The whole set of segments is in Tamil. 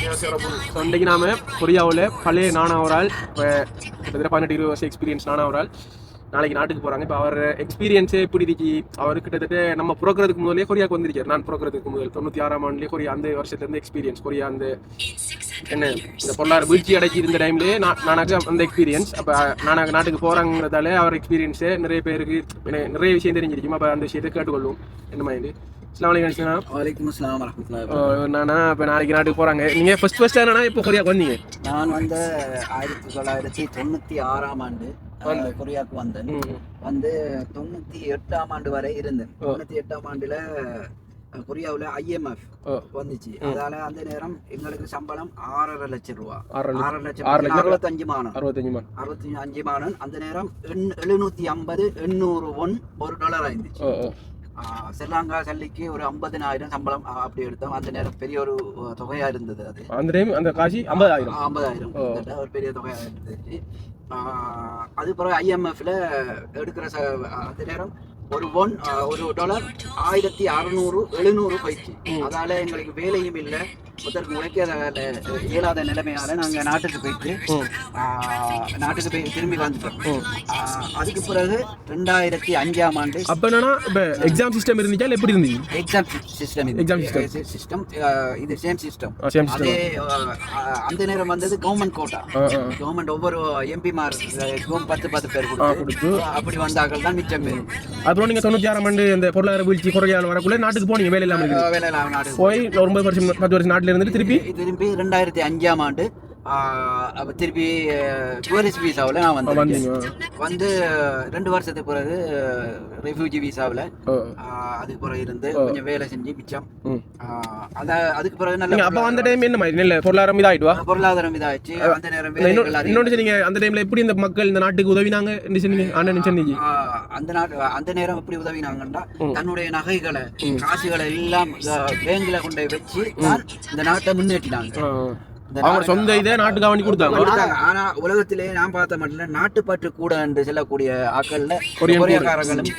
ஸோ இன்றைக்கு நாம கொரியாவில் பழைய நானா ஒரு ஆள் இப்போ கிட்டத்தட்ட 18-20 வருஷம் எக்ஸ்பீரியன்ஸ் நானா ஒரு ஆள் நாளைக்கு நாட்டுக்கு போகிறாங்க. இப்போ அவர் எக்ஸ்பீரியன்ஸே எப்படி இருக்கு, அவர் கிட்டத்தட்ட நம்ம பிறக்கிறதுக்கு முதலே கொரியாவுக்கு வந்திருக்காரு. நான் பிறக்கிறதுக்கு முதல் 96ஆம் ஆண்டுலேயே கொரியா அந்த வருஷத்துலேருந்து எக்ஸ்பீரியன்ஸ் கொரியா அந்த என்ன இந்த பொருளாதார வீழ்ச்சி அடைச்சி இருந்த டைம்லேயே நானாக்கு அந்த எக்ஸ்பீரியன்ஸ். அப்போ நானாக்கு நாட்டுக்கு போகிறாங்கிறதால அவர் எக்ஸ்பீரியன்ஸே நிறைய பேருக்கு நிறைய விஷயம் தெரிஞ்சிருக்கும். அப்போ அந்த விஷயத்தை கேட்டுக்கொள்வோம். என்ன மாதிரி வலைக்கும் அஸ்ஸலாம் வரஹ்மத்துல்லாஹி. நானா இப்போ நாளைக்கு நாட்டுக்கு போகிறாங்க. நீங்கள் ஃபர்ஸ்ட் என்னன்னா இப்போ கொரியாவுக்கு வந்தீங்க? நான் வந்து 1996ஆம் ஆண்டு கொரியாவுக்கு வந்தேன். வந்து 98ஆம் ஆண்டு வரை இருந்தேன். 98ஆம் ஆண்டுல கொரியாவில் IMF வந்துச்சு. அதால அந்த நேரம் எங்களுக்கு சம்பளம் 6.5 லட்சம் ரூபா. 6 லட்சம் 65 மாதம். அந்த நேரம் 750-800 ஒன் $1 இருந்துச்சு. ஸ்ரீலங்கா சல்லிக்கு ஒரு 50,000 சம்பளம் அப்படி எடுத்தோம். அந்த நேரம் பெரிய ஒரு தொகையா இருந்தது. அது அந்த டைம் அந்த காசி 50,000 ஒரு பெரிய தொகையா இருந்துச்சு. அது பிறகு IMFல எடுக்கிற அந்த நேரம் ஒரு $1 1600-700 போயிடுச்சு. அதால எங்களுக்கு வேலையும் இல்லை, ஒருத்தருக்கு உழைக்க இயலாத நிலைமையால நாங்க நாட்டுக்கு போய் திரும்பி வந்துட்டோம். அதுக்கு பிறகு 2005ஆம் ஆண்டு அப்ப என்னன்னா இப்ப எக்ஸாம் சிஸ்டம் இருந்துச்சா எப்படி இருந்துச்சு? எக்ஸாம் சிஸ்டம் இது சேம் சிஸ்டம். அதே அந்த நேரம் வந்தது கவர்மெண்ட் கோட்டா. கவர்மெண்ட் ஒவ்வொரு எம்பிமார் 10 பேர் கொடுத்து அப்படி வந்தார்கள் தான் மிச்சம் பேர். அப்புறம் நீங்க 96ஆம் ஆண்டு இந்த பொருளாதார வீழ்ச்சி கொரியாவில் வரக்குள்ள நாட்டுக்கு போனீங்க. வேலை இல்லாம நாட்டுக்கு போய் 9 வருஷம் 10 வருஷம் நாட்டுல இருந்துட்டு திருப்பி 2005ஆம் ஆண்டு திருப்பி டூரிஸ்ட் விசாவில் நான் வந்து 2 வருஷத்துக்கு பிறகு ரெஃப்யூஜி விசாவில் அதுக்கு பிறகு இருந்து கொஞ்சம் வேலை செஞ்சு மிச்சம். அதுக்கு பிறகு நல்ல அப்போ அந்த டைம் என்ன மாதிரி நல்ல பொருளாதாரம் இதாயிடுச்சு. அந்த நேரம் இன்னொன்று சொன்னீங்க, அந்த டைம்ல எப்படி இந்த மக்கள் இந்த நாட்டுக்கு உதவினாங்க அந்த நேரம் எப்படி உதவினாங்கன்னா தன்னுடைய நகைகளை காசுகளை எல்லாம் பேங்க்ல கொண்டு வச்சு இந்த நாட்டை முன்னேற்றினாங்க. அவங்க சொந்த இதை நாட்டுக்கு வாங்கி கொடுத்தாங்க. ஆனா உலகத்திலே நான் பார்த்த மட்டும் நாட்டுப்பற்று கூட என்று சொல்லக்கூடிய ஆட்கள்ல கொரியாக்காரர்களும்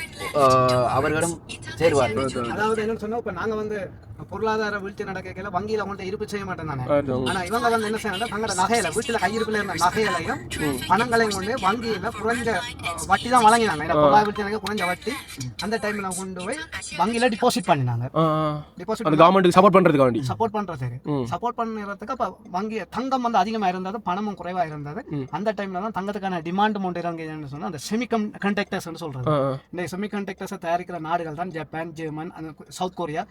அவர்களும் சேருவார்கள். அதாவது என்னன்னு சொன்னா இப்ப நாங்க வந்து பொருளாதார வீழ்ச்சி நடக்கல வங்கியில கொண்டு இருப்பு செய்ய மாட்டேன் தானே. ஆனா இவங்க வந்து என்ன செய்யணும், தங்களோட நகையில வீட்டுல கையிருப்புல இருந்த நகைகளையும் பணங்களையும் கொண்டு வங்கியில குறைஞ்ச வட்டி தான் வழங்கினாங்க. பொருளாதார வீழ்ச்சி குறைஞ்ச வட்டி அந்த டைம்ல கொண்டு போய் வங்கியில டிபாசிட் பண்ணினாங்க. கவர்மெண்ட் சப்போர்ட் பண்றதுக்கு சப்போர்ட் பண்றதுக்கு அப்ப வங்கி தங்கம் வந்து அதிகமா இருந்தது, பணமும் குறைவா இருந்தது. அந்த டைம்ல தான் தங்கத்துக்கான டிமாண்ட் அமௌண்ட் இறங்குதுன்னு சொன்னா அந்த செமி கண்டக்டர்ஸ் சொல்றது. இந்த செமி கண்டக்டர்ஸ் தயாரிக்கிற நாடுகள் தான் ஜப்பான், ஜெர்மன், சவுத் கொரியா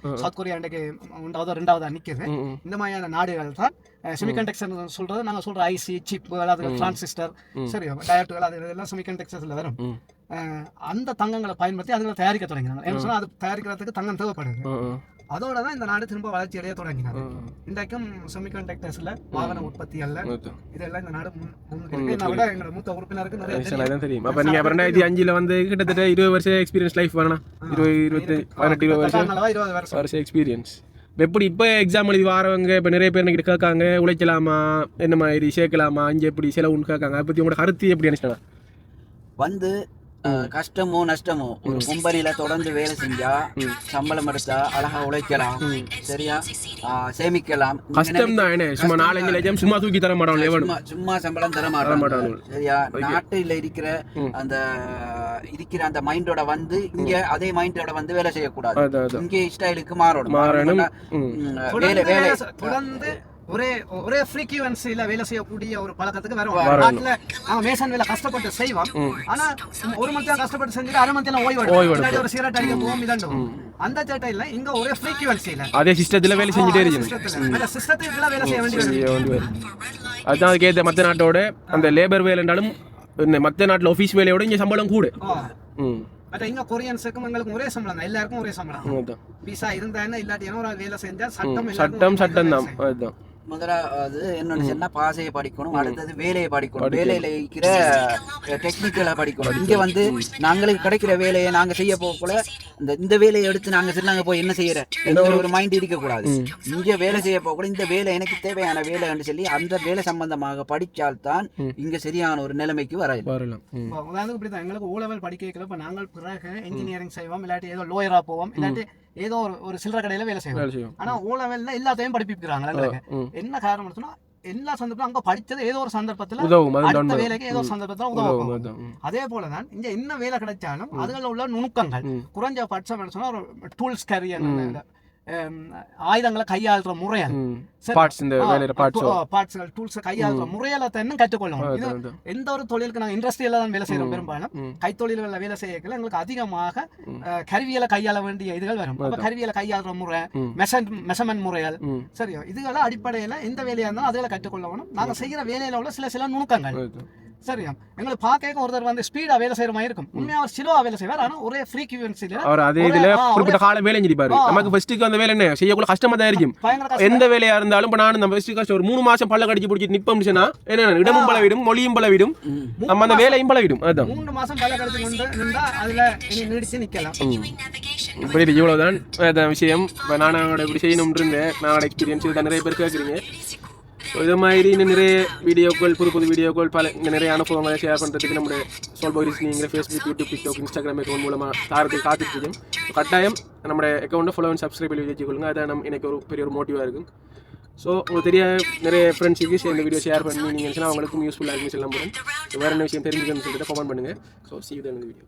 இன்றைக்கு 1வது-2வது நிற்குது. இந்த மாதிரியான நாடுகள் தான் செமிகண்டக்டர் சொல்றது. நாங்க சொல்ற ஐசி சிப், டிரான்சிஸ்டர், சரி டயட்டுகள், அது எல்லாம் செமிகண்டக்டர்ஸ்ல வரும். அந்த தங்கங்களை பயன்படுத்தி அதுகளை தயாரிக்க தொடங்கினாங்க. என்ன சொன்னா அது தயாரிக்கிறதுக்கு தங்கம் தேவைப்படுது. அதோட தான் இந்த நாடு திரும்ப வளர்ச்சி அடைய தொடங்கினாங்க. இன்றைக்கும் செமிகண்டக்டர்ஸ்ல வாகன உற்பத்தி அல்ல இதெல்லாம் இந்த நாடு விட எங்களோட மூத்த உறுப்பினருக்கு நிறைய தெரியும். அப்ப நீங்க 2005ல வந்து கிட்டத்தட்ட 20 வருஷம் எக்ஸ்பீரியன்ஸ் லைஃப் வரணும். 18-20 வருஷம் எக்ஸ்பீரியன்ஸ். எப்படி இப்போ எக்ஸாம் எழுதி வரவங்க இப்போ நிறைய பேர் கிட்ட கேட்காங்க, உழைக்கலாமா, என்ன மாதிரி சேர்க்கலாமா, இங்கே எப்படி செலவுன்னு கேட்காங்க. அதை பற்றி உங்களோட கருத்து எப்படி நினைச்சாங்க? வந்து கஷ்டமோ நஷ்டமோ ஒரு கம்பெனியில தொடர்ந்து வேலை செஞ்சா சம்பளம் எடுத்தா அழகா உழைக்கலாம், சரியா சேமிக்கலாம். கஷ்டம் தான், சும்மா 4-5 லட்சம் சும்மா தூக்கி தர மாட்டாங்க, சும்மா சம்பளம் தர மாட்டாங்க, சரியா. நாட்டில் இருக்கிற அந்த மைண்டோட வந்து இங்க அதே மைண்டோட வந்து வேலை செய்யக்கூடாது. இங்கே ஸ்டைலுக்கு மாறணும். வேலை தொடர்ந்து ஒரே ஃப்ரீக்வன்சில வேலை செய்யக்கூடிய ஒரு பழக்கத்துக்கு வரும். நாட்டுல நாம மேசன் வேலை கஷ்டப்பட்டு செய்வோம். ஆனா ஒரு மணி நேரம் கஷ்டப்பட்டு செஞ்சுட்டு அரை மணி நேரம் ஓய்வு ஒரு சிகரெட் அடிக்க போவோம். இதாண்டும் அந்த சேட்டையில இங்க ஒரே ஃப்ரீக்வன்சில அதே சிஸ்டத்துல வேலை செஞ்சுட்டே இருக்கணும். அந்த சிஸ்டத்துல வேலை செய்ய வேண்டியது. அதுதான் அதுக்கேற்ற மற்ற நாட்டோட அந்த லேபர் வேலைனாலும் மற்ற நாட்டுல ஆஃபீஸ் வேலையோட இங்க சம்பளம் கூட. இங்க கொரியன்ஸுக்கும் எங்களுக்கும் ஒரே சம்பளம் தான், எல்லாருக்கும் ஒரே சம்பளம். விசா இருந்தா என்ன இல்லாட்டி என்ன, ஒரு வேலை செஞ்சா சட்டம் தான். அதுதான் முதலாவது என்னன்னு சொன்னா பாசையை படிக்கணும், அடுத்தது வேலையை படிக்கணும், வேலையில இருக்கிற டெக்னிக்கலை படிக்கணும். இங்க வந்து நாங்களுக்கு கிடைக்கிற வேலையை நாங்க செய்ய போகல இந்த வேலையை எடுத்து நாங்க போய் என்ன செய்யற ஒரு மைண்ட் இருக்க கூடாது. இங்க வேலை செய்ய போகல, இந்த வேலை எனக்கு தேவையான வேலைன்னு சொல்லி அந்த வேலை சம்பந்தமாக படிச்சால்தான் இங்க சரியான ஒரு நிலைமைக்கு வரலாம். உதாரணத்துக்கு இப்படிதான் எங்களுக்கு O level படிக்க வைக்கல. இப்ப நாங்கள் பிறகு இன்ஜினியரிங் செய்வோம், இல்லாட்டி ஏதோ லோயரா போவோம், இல்லாட்டி ஏதோ ஒரு சில்லறை கடையில வேலை வேலை செய்வோம். செய்யும். ஆனா ஓ லெவல்ல எல்லாத்தையும் படிப்பிக்கிறாங்க எங்களுக்கு. என்ன காரணம் சொன்னா எல்லா சந்தர்ப்பம் அங்க படிச்சது ஏதோ ஒரு சந்தர்ப்பத்துல உதவும். அடுத்த வேலைக்கு ஏதோ ஒரு சந்தர்ப்பத்துல உதவும். அதே போலதான் இங்க என்ன வேலை கிடைச்சாலும் அதுல உள்ள நுணுக்கங்கள் குறைஞ்ச பட்சம் சொன்னா ஒரு டூல்ஸ் கேரியர் ஆயுதங்களை கையாளுற முறைகள் பார்ட்ஸ்கள் டூல்ஸ் கையாளுற முறையில தான் கற்றுக்கொள்ளணும். இது எந்த ஒரு தொழிலுக்கு நாங்கள் இண்டஸ்ட்ரியல தான் வேலை செய்யறோம். பெரும்பாலும் கைத்தொழில்களில் வேலை செய்யல எங்களுக்கு அதிகமாக கருவியலை கையாள வேண்டிய இதுகள் வரும். அப்ப கருவியலை கையாளுற முறை, மெஷர்மென்ட் முறைகள், சரியோ இதுகள அடிப்படையில எந்த வேலையா இருந்தாலும் அதுகளை கற்றுக்கொள்ளணும். நாங்க செய்யற வேலையில உள்ள சில நுணுக்கங்கள் சரியா எங்களுக்கு பார்க்க ஒருத்தர் வந்து ஸ்பீடா வேலை செய்யற மாதிரி இருக்கும். உண்மையா அவர் ஸ்லோவா வேலை செய்வார். ஆனா ஒரே ஃப்ரீக்வென்சில அவர் அதே இதுல குறிப்பிட்ட கால வேலை செஞ்சிருப்பாரு. நமக்கு ஃபர்ஸ்ட்க்கு அந்த வேலை என்ன செய்யக்குள்ள கஷ்டமா தான் இருக்கும். எந்த வேலையா இருந்தாலும் இப்ப நான் நம்ம ஃபர்ஸ்ட் கஷ்டம் ஒரு 3 மாசம் பல்ல கடிச்சு பிடிச்சி நிப்பம்னா என்ன இடமும் பலவிடும் மொழியும் பலவிடும் நம்ம அந்த வேலையும் பலவிடும். அதுதான் 3 மாசம் பல்ல கடிச்சு கொண்டு நின்றா அதுல நீடிச்சு நிக்கலாம். இப்படி இவ்வளவுதான் விஷயம். நானோட இப்படி செய்யணும்னு இருந்தேன். நானோட எக்ஸ்பீரியன்ஸ் இதை நிறைய பேர் கேட்குறீங்க. இது மாதிரி இன்னும் நிறைய வீடியோக்கள் புது வீடியோக்கள் பல நிறைய அனுபவங்களை ஷேர் பண்ணுறதுக்கு நம்மளுடைய சொல்போரிஸ் நீங்கள் Facebook, YouTube, TikTok, Instagram account மூலமாக தாரத்துக்கு காத்துட்ருக்கோம். கட்டாயம் நம்மளுடைய அக்கௌண்ட்டை ஃபாலோ அண்ட் சப்ஸ்கிரைப் பண்ணி வச்சுக்கொள்ளுங்க. அதான் எனக்கு ஒரு பெரிய ஒரு மோட்டிவாக இருக்கும். ஸோ உங்களுக்கு தெரிய நிறைய ஃப்ரெண்ட்ஸுக்கு இந்த வீடியோ ஷேர் பண்ணி நீங்கள் அவங்களுக்கும் யூஸ்ஃபுல்லாக இருக்குன்னு சொல்ல முடியும். வேறு என்ன விஷயம் தெரிஞ்சுக்கணும்னு சொல்லிட்டு கமெண்ட் பண்ணுங்கள். So see you in the video.